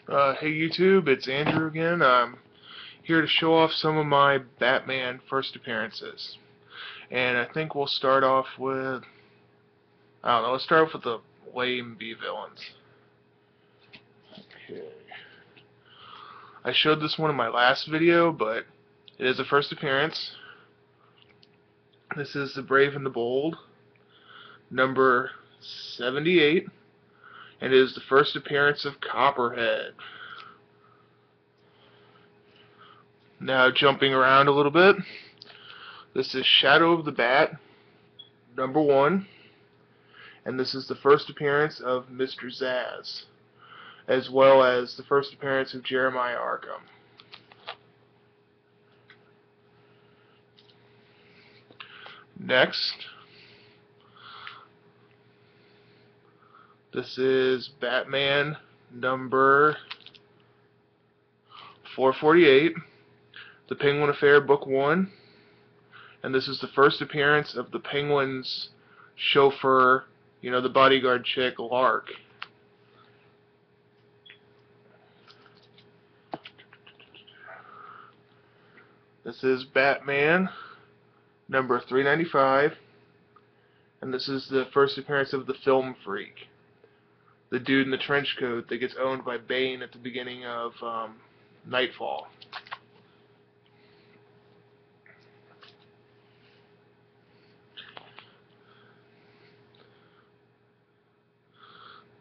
Hey YouTube, it's Andrew again. I'm here to show off some of my Batman first appearances. And I think we'll start off with, I don't know, let's start off with the lame B villains. Okay. I showed this one in my last video, but it is a first appearance. This is The Brave and the Bold, number 78, and it is the first appearance of Copperhead. Now jumping around a little bit, this is Shadow of the Bat, number 1, and this is the first appearance of Mr. Zsasz, as well as the first appearance of Jeremiah Arkham. Next, this is Batman number 448, The Penguin Affair, Book 1, and this is the first appearance of the Penguin's chauffeur, the bodyguard chick, Lark. This is Batman number 395, and this is the first appearance of the Film Freak, the dude in the trench coat that gets owned by Bane at the beginning of Nightfall.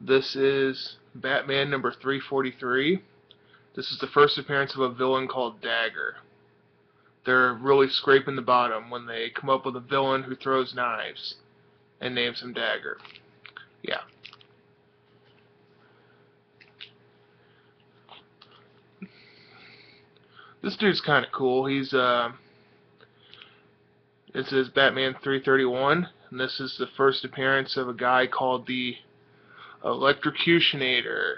This is Batman number 343. This is the first appearance of a villain called Dagger. They're really scraping the bottom when they come up with a villain who throws knives and names him Dagger. Yeah. This dude's kind of cool. This is Batman 331, and this is the first appearance of a guy called the Electrocutionator.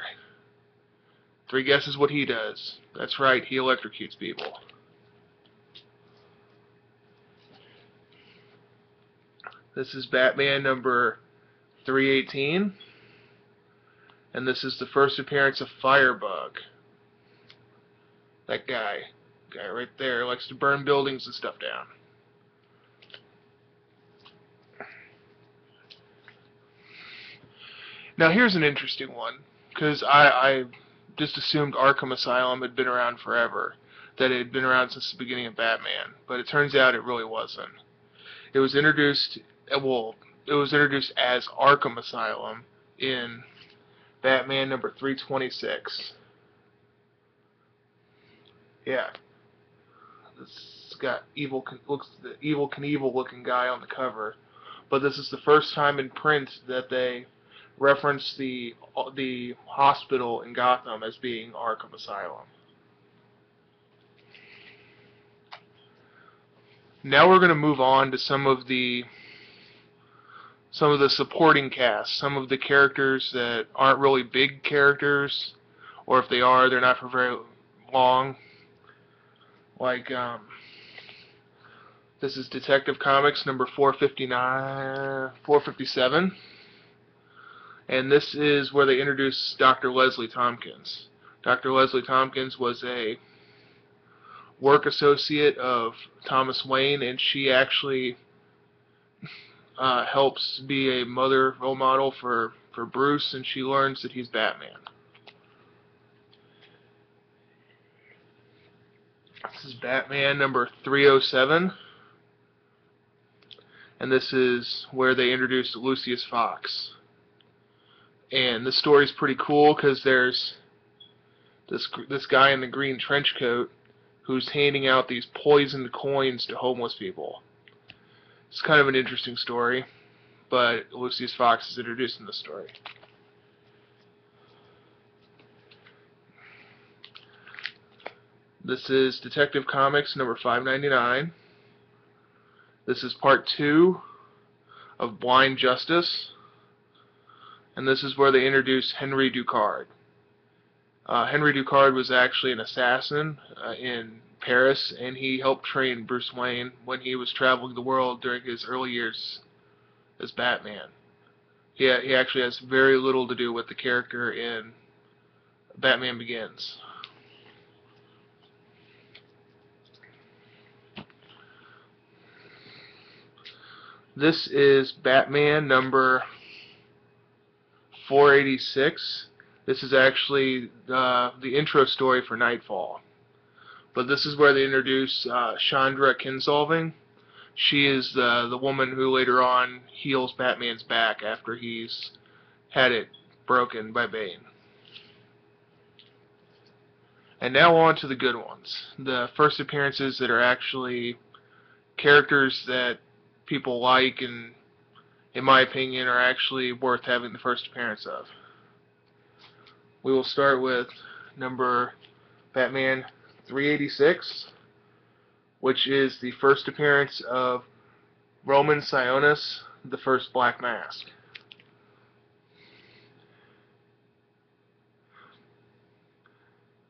3 guesses what he does. That's right, he electrocutes people. This is Batman number 318, and this is the first appearance of Firebug. That guy right there, likes to burn buildings and stuff down. Now here's an interesting one, because I just assumed Arkham Asylum had been around forever, that it had been around since the beginning of Batman, but it turns out it really wasn't. It was introduced as Arkham Asylum in Batman number 326. Yeah. This got the Evel Knievel looking guy on the cover, but this is the first time in print that they reference the hospital in Gotham as being Arkham Asylum. Now we're going to move on to some of the supporting cast, some of the characters that aren't really big characters, or if they are, they're not for very long. Like, this is Detective Comics number 457, and this is where they introduce Dr. Leslie Tompkins. Dr. Leslie Tompkins was a work associate of Thomas Wayne, and she actually helps be a mother role model for Bruce, and she learns that he's Batman. This is Batman number 307, and this is where they introduced Lucius Fox. And this story's pretty cool because there's this guy in the green trench coat who's handing out these poisoned coins to homeless people. It's kind of an interesting story, but Lucius Fox is introduced in the story. This is Detective Comics number 599. This is part 2 of Blind Justice, and this is where they introduce Henry Ducard. Henry Ducard was actually an assassin in Paris, and he helped train Bruce Wayne when he was traveling the world during his early years as Batman. He actually has very little to do with the character in Batman Begins. This is Batman number 486. This is actually the intro story for Nightfall. But this is where they introduce Chandra Kinsolving. She is the woman who later on heals Batman's back after he's had it broken by Bane. And now on to the good ones. The first appearances that are actually characters that people like and, in my opinion, are actually worth having the first appearance of. We will start with number Batman 386, which is the first appearance of Roman Sionis, the first Black Mask.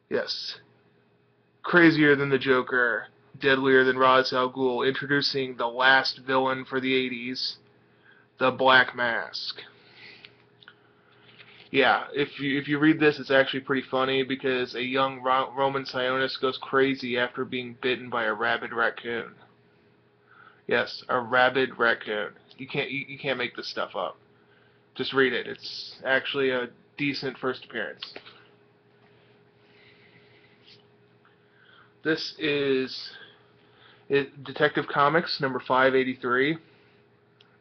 Yes. Crazier than the Joker, deadlier than Ra's al Ghul, introducing the last villain for the 80s, the Black Mask. Yeah, if you read this, it's actually pretty funny because a young Roman Sionis goes crazy after being bitten by a rabid raccoon. Yes, a rabid raccoon. You can't make this stuff up. Just read it. It's actually a decent first appearance. This is Detective Comics number 583.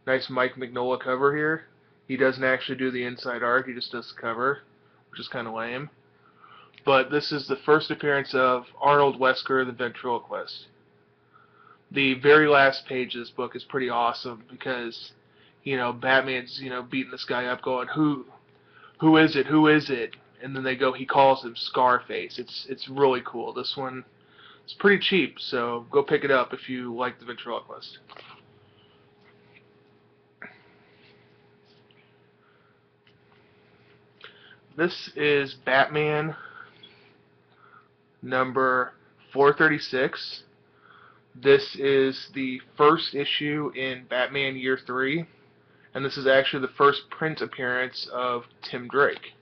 Nice Mike Mignola cover here. He doesn't actually do the inside art, he just does the cover, which is kind of lame. But this is the first appearance of Arnold Wesker, the ventriloquist. The very last page of this book is pretty awesome because, Batman's, beating this guy up going, who is it, who is it? And then he calls him Scarface. It's really cool. This one is pretty cheap, so go pick it up if you like the ventriloquist. This is Batman number 436. This is the first issue in Batman Year 3, and this is actually the first print appearance of Tim Drake.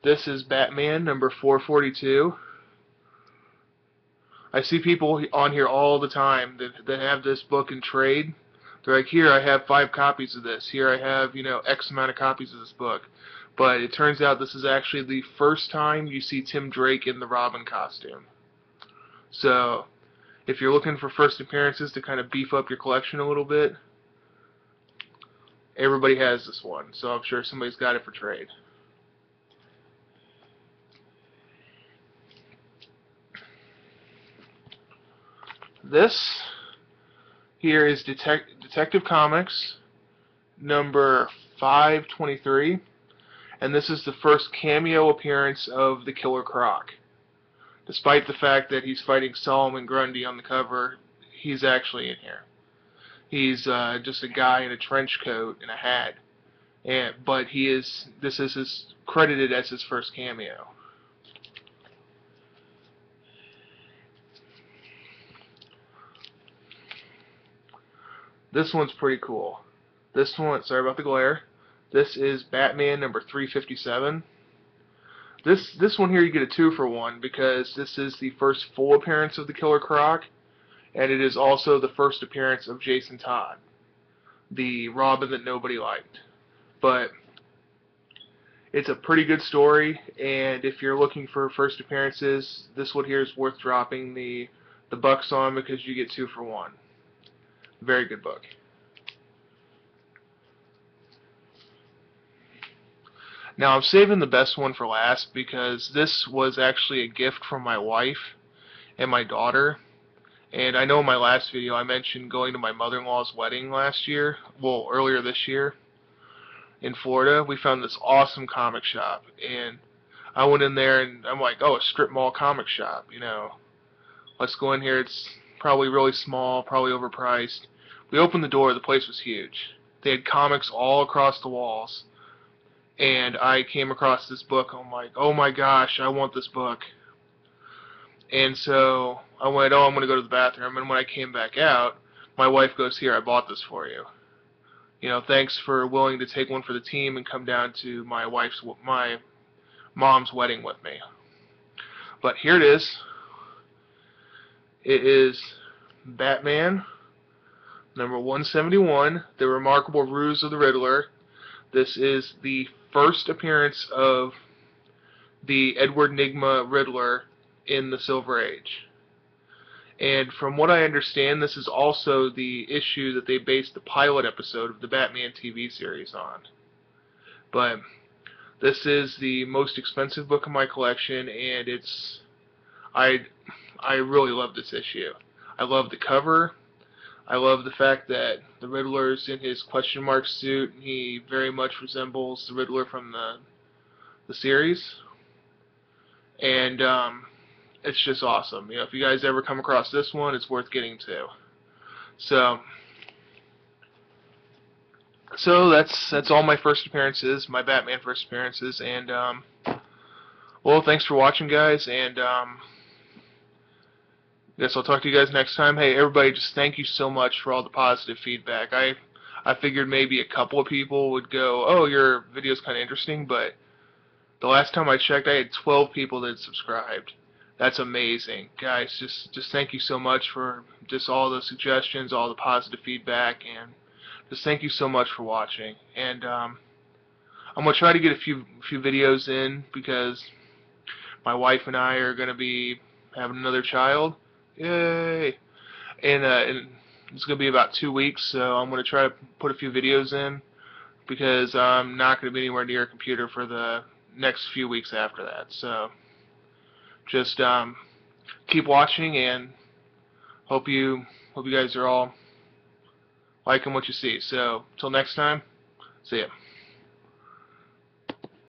This is Batman number 442. I see people on here all the time that have this book in trade. They're like, here, I have 5 copies of this. Here I have, X amount of copies of this book. But it turns out this is actually the first time you see Tim Drake in the Robin costume. So, if you're looking for first appearances to kind of beef up your collection a little bit, everybody has this one. So I'm sure somebody's got it for trade. This here is Detective Comics number 523, and this is the first cameo appearance of the Killer Croc. Despite the fact that he's fighting Solomon Grundy on the cover, he's actually in here. He's just a guy in a trench coat and a hat, but this is credited as his first cameo. This one's pretty cool. This one, sorry about the glare. This is Batman number 357. This one here you get a 2-for-1 because this is the first full appearance of the Killer Croc, and it is also the first appearance of Jason Todd, the Robin that nobody liked. But it's a pretty good story, and if you're looking for first appearances, this one here is worth dropping the bucks on because you get 2-for-1. Very good book. Now I'm saving the best one for last because this was actually a gift from my wife and my daughter. And I know in my last video I mentioned going to my mother-in-law's wedding earlier this year in Florida. We found this awesome comic shop, and I went in there and I'm like, oh, a strip mall comic shop, Let's go in here. It's probably really small, probably overpriced. We opened the door, the place was huge. They had comics all across the walls. And I came across this book, I'm like, oh my gosh, I want this book. And so I went, I'm going to go to the bathroom. And when I came back out, my wife goes, here, I bought this for you. thanks for willing to take one for the team and come down to my mom's wedding with me. But here it is. It is Batman number 171, The Remarkable Ruse of the Riddler. This is the first appearance of the Edward Nygma Riddler in the Silver Age. And from what I understand, this is also the issue that they based the pilot episode of the Batman TV series on. But this is the most expensive book in my collection, and I really love this issue. I love the cover. I love the fact that the Riddler's in his question mark suit. He very much resembles the Riddler from the series. And it's just awesome. If you guys ever come across this one, it's worth getting to. So that's all my first appearances, my Batman first appearances, and well, thanks for watching, guys, and guess I'll talk to you guys next time. Hey, everybody, just thank you so much for all the positive feedback. I figured maybe a couple of people would go, oh, your video's kind of interesting, but the last time I checked, I had 12 people that had subscribed. That's amazing. Guys, just thank you so much for just all the suggestions, all the positive feedback, and just thank you so much for watching. And I'm going to try to get a few videos in because my wife and I are going to be having another child. Yay! And it's going to be about 2 weeks, so I'm going to try to put a few videos in because I'm not going to be anywhere near a computer for the next few weeks after that. So just keep watching, and hope you guys are all liking what you see. So till next time, see ya.